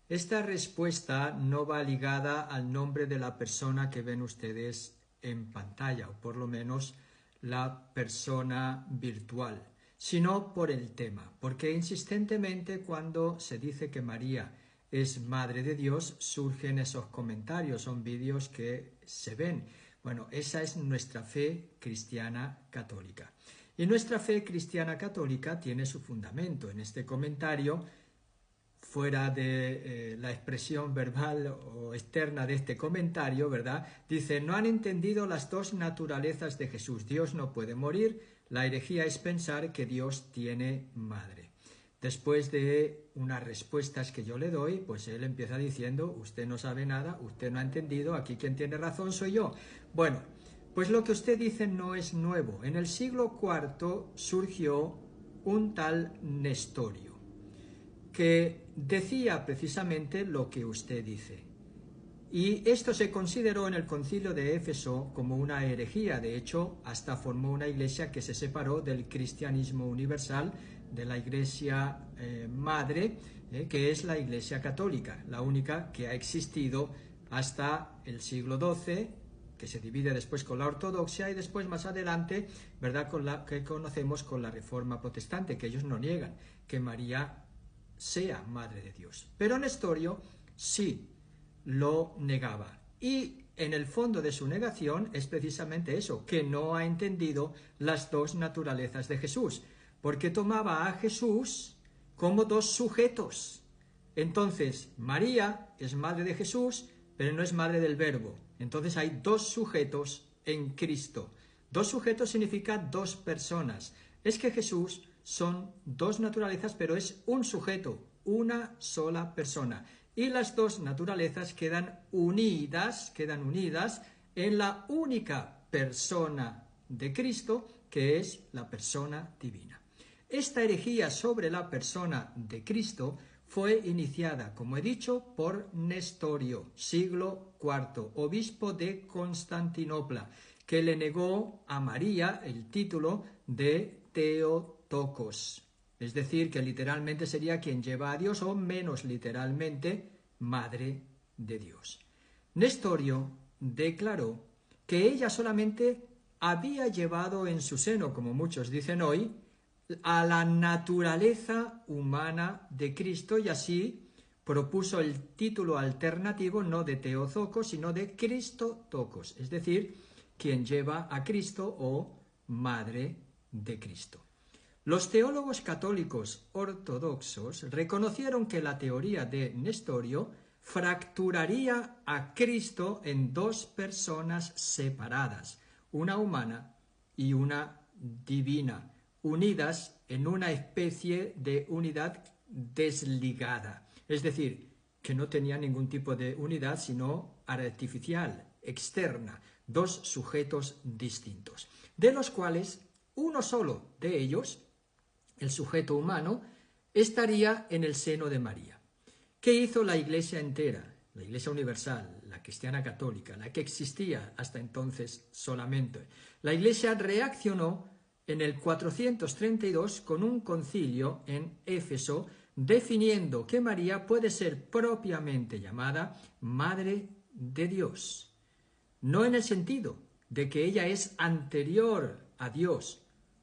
Esta respuesta no va ligada al nombre de la persona que ven ustedes en pantalla, o por lo menos la persona virtual, sino por el tema, porque insistentemente cuando se dice que María es Madre de Dios, surgen esos comentarios, son vídeos que se ven. Bueno, esa es nuestra fe cristiana católica. Y nuestra fe cristiana católica tiene su fundamento en este comentario, fuera de la expresión verbal o externa de este comentario, ¿verdad? Dice, no han entendido las dos naturalezas de Jesús. Dios no puede morir. La herejía es pensar que Dios tiene madre. Después de unas respuestas que yo le doy, pues él empieza diciendo, usted no sabe nada, usted no ha entendido, aquí quien tiene razón soy yo. Bueno, pues lo que usted dice no es nuevo. En el siglo IV surgió un tal Nestorio, que decía precisamente lo que usted dice. Y esto se consideró en el concilio de Éfeso como una herejía. De hecho, hasta formó una iglesia que se separó del cristianismo universal, de la iglesia madre, que es la iglesia católica, la única que ha existido hasta el siglo XII, que se divide después con la ortodoxia y después más adelante, ¿verdad?, con la que conocemos con la reforma protestante, que ellos no niegan que María sea Madre de Dios. Pero Nestorio sí lo negaba. Y en el fondo de su negación es precisamente eso, que no ha entendido las dos naturalezas de Jesús, porque tomaba a Jesús como dos sujetos. Entonces, María es madre de Jesús, pero no es madre del Verbo. Entonces hay dos sujetos en Cristo. Dos sujetos significa dos personas. Es que Jesús son dos naturalezas, pero es un sujeto, una sola persona. Y las dos naturalezas quedan unidas en la única persona de Cristo, que es la persona divina. Esta herejía sobre la persona de Cristo fue iniciada, como he dicho, por Nestorio, siglo IV, obispo de Constantinopla, que le negó a María el título de Theotokos. Es decir, que literalmente sería quien lleva a Dios, o menos literalmente, Madre de Dios. Nestorio declaró que ella solamente había llevado en su seno, como muchos dicen hoy, a la naturaleza humana de Cristo, y así propuso el título alternativo no de Theotokos, sino de Christotokos, es decir, quien lleva a Cristo o Madre de Cristo. Los teólogos católicos ortodoxos reconocieron que la teoría de Nestorio fracturaría a Cristo en dos personas separadas, una humana y una divina, unidas en una especie de unidad desligada. Es decir, que no tenía ningún tipo de unidad, sino artificial, externa, dos sujetos distintos, de los cuales uno solo de ellos, el sujeto humano, estaría en el seno de María. ¿Qué hizo la Iglesia entera? La Iglesia universal, la cristiana católica, la que existía hasta entonces solamente. La Iglesia reaccionó en el 432 con un concilio en Éfeso, definiendo que María puede ser propiamente llamada Madre de Dios. No en el sentido de que ella es anterior a Dios,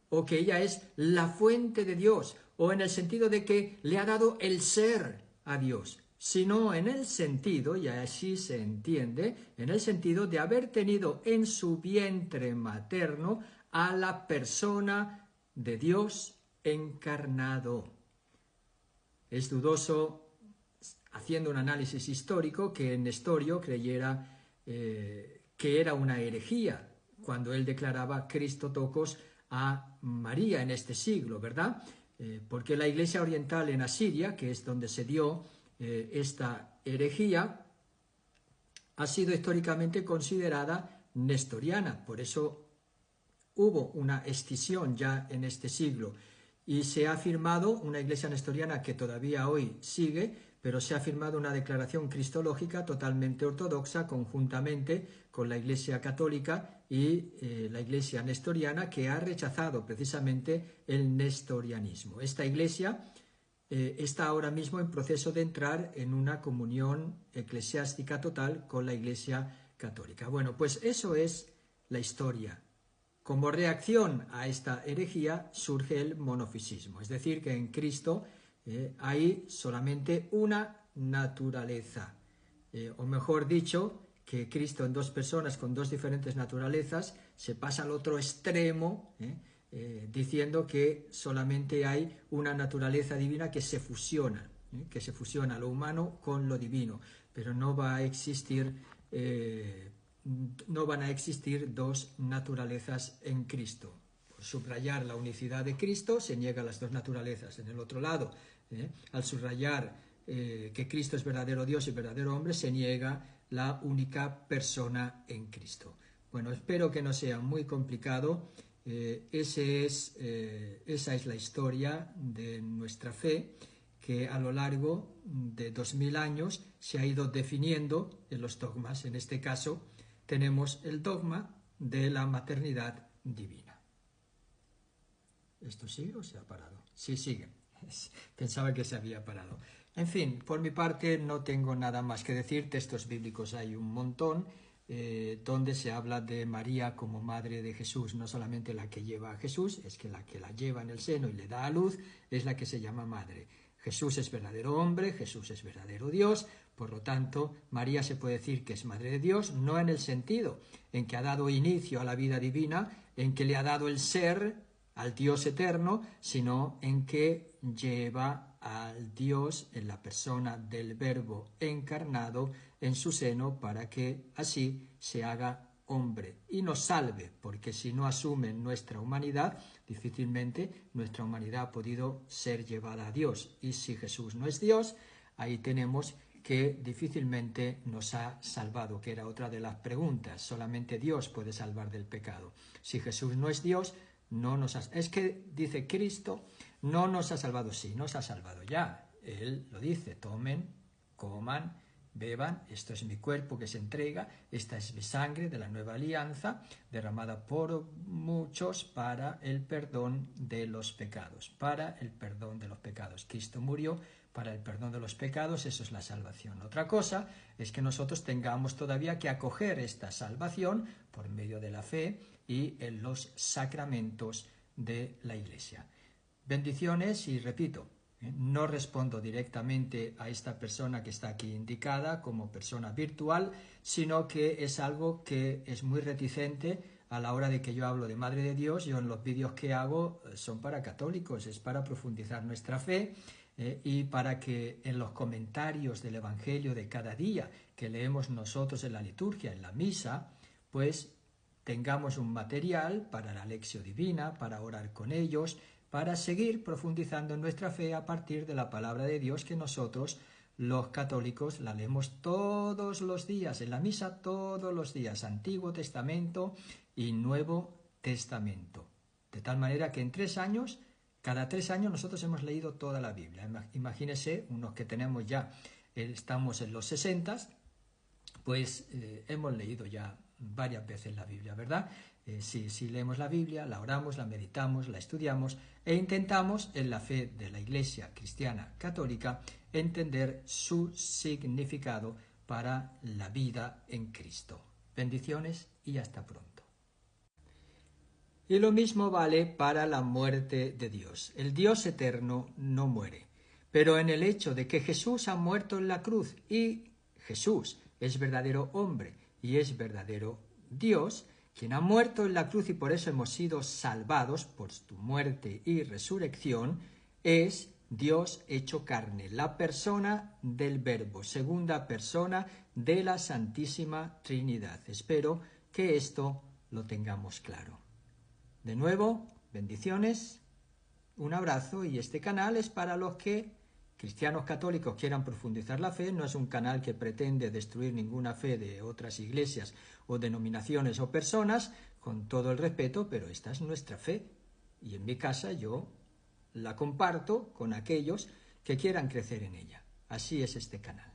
o que ella es la fuente de Dios, o en el sentido de que le ha dado el ser a Dios, sino en el sentido, y así se entiende, en el sentido de haber tenido en su vientre materno a la persona de Dios encarnado. Es dudoso, haciendo un análisis histórico, que Nestorio creyera que era una herejía cuando él declaraba Christotokos a María en este siglo, ¿verdad? Porque la Iglesia oriental en Asiria, que es donde se dio esta herejía, ha sido históricamente considerada nestoriana. Por eso hubo una escisión ya en este siglo y se ha firmado una Iglesia nestoriana que todavía hoy sigue, pero se ha firmado una declaración cristológica totalmente ortodoxa conjuntamente con la Iglesia católica y la Iglesia nestoriana, que ha rechazado precisamente el nestorianismo. Esta Iglesia está ahora mismo en proceso de entrar en una comunión eclesiástica total con la Iglesia Católica. Bueno, pues eso es la historia. Como reacción a esta herejía surge el monofisismo, es decir, que en Cristo hay solamente una naturaleza, o mejor dicho, que Cristo en dos personas con dos diferentes naturalezas se pasa al otro extremo, diciendo que solamente hay una naturaleza divina que se fusiona lo humano con lo divino, pero no va a existir no van a existir dos naturalezas en Cristo. Por subrayar la unicidad de Cristo se niegan las dos naturalezas. En el otro lado, al subrayar que Cristo es verdadero Dios y verdadero hombre, se niega la única persona en Cristo. Bueno, espero que no sea muy complicado. Esa es la historia de nuestra fe, que a lo largo de 2000 años se ha ido definiendo en los dogmas. En este caso tenemos el dogma de la maternidad divina. ¿Esto sigue o se ha parado? Sí, sigue. Pensaba que se había parado. En fin, por mi parte no tengo nada más que decir. Textos bíblicos hay un montón, donde se habla de María como madre de Jesús. No solamente la que lleva a Jesús, es que la que la lleva en el seno y le da a luz es la que se llama madre. Jesús es verdadero hombre, Jesús es verdadero Dios, por lo tanto, María se puede decir que es madre de Dios, no en el sentido en que ha dado inicio a la vida divina, en que le ha dado el ser al Dios eterno, sino en que lleva al Dios en la persona del Verbo encarnado en su seno para que así se haga hombre y nos salve, porque si no asume nuestra humanidad, difícilmente nuestra humanidad ha podido ser llevada a Dios. Y si Jesús no es Dios, ahí tenemos que difícilmente nos ha salvado, que era otra de las preguntas. Solamente Dios puede salvar del pecado. Si Jesús no es Dios, no nos ha... Es que dice Cristo, no nos ha salvado. Sí, nos ha salvado ya. Él lo dice, tomen, coman, beban, esto es mi cuerpo que se entrega, esta es mi sangre de la nueva alianza, derramada por muchos para el perdón de los pecados. Para el perdón de los pecados. Cristo murió para el perdón de los pecados, eso es la salvación. Otra cosa es que nosotros tengamos todavía que acoger esta salvación por medio de la fe y en los sacramentos de la Iglesia. Bendiciones y repito, no respondo directamente a esta persona que está aquí indicada como persona virtual, sino que es algo que es muy reticente a la hora de que yo hablo de Madre de Dios. Yo en los vídeos que hago son para católicos, es para profundizar nuestra fe y para que en los comentarios del Evangelio de cada día que leemos nosotros en la liturgia, en la misa, pues tengamos un material para la lección divina, para orar con ellos, para seguir profundizando en nuestra fe a partir de la palabra de Dios que nosotros, los católicos, la leemos todos los días, en la misa todos los días, Antiguo Testamento y Nuevo Testamento. De tal manera que en 3 años, cada 3 años nosotros hemos leído toda la Biblia. Imagínense, unos que tenemos ya, estamos en los 60, pues hemos leído ya varias veces la Biblia, ¿verdad? Si leemos la Biblia, la oramos, la meditamos, la estudiamos e intentamos en la fe de la Iglesia Cristiana Católica entender su significado para la vida en Cristo. Bendiciones y hasta pronto. Y lo mismo vale para la muerte de Dios. El Dios eterno no muere, pero en el hecho de que Jesús ha muerto en la cruz y Jesús es verdadero hombre y es verdadero Dios, quien ha muerto en la cruz y por eso hemos sido salvados por su muerte y resurrección, es Dios hecho carne, la persona del Verbo, segunda persona de la Santísima Trinidad. Espero que esto lo tengamos claro. De nuevo, bendiciones, un abrazo y este canal es para los que cristianos católicos quieran profundizar la fe. No es un canal que pretende destruir ninguna fe de otras iglesias o denominaciones o personas, con todo el respeto, pero esta es nuestra fe y en mi casa yo la comparto con aquellos que quieran crecer en ella. Así es este canal.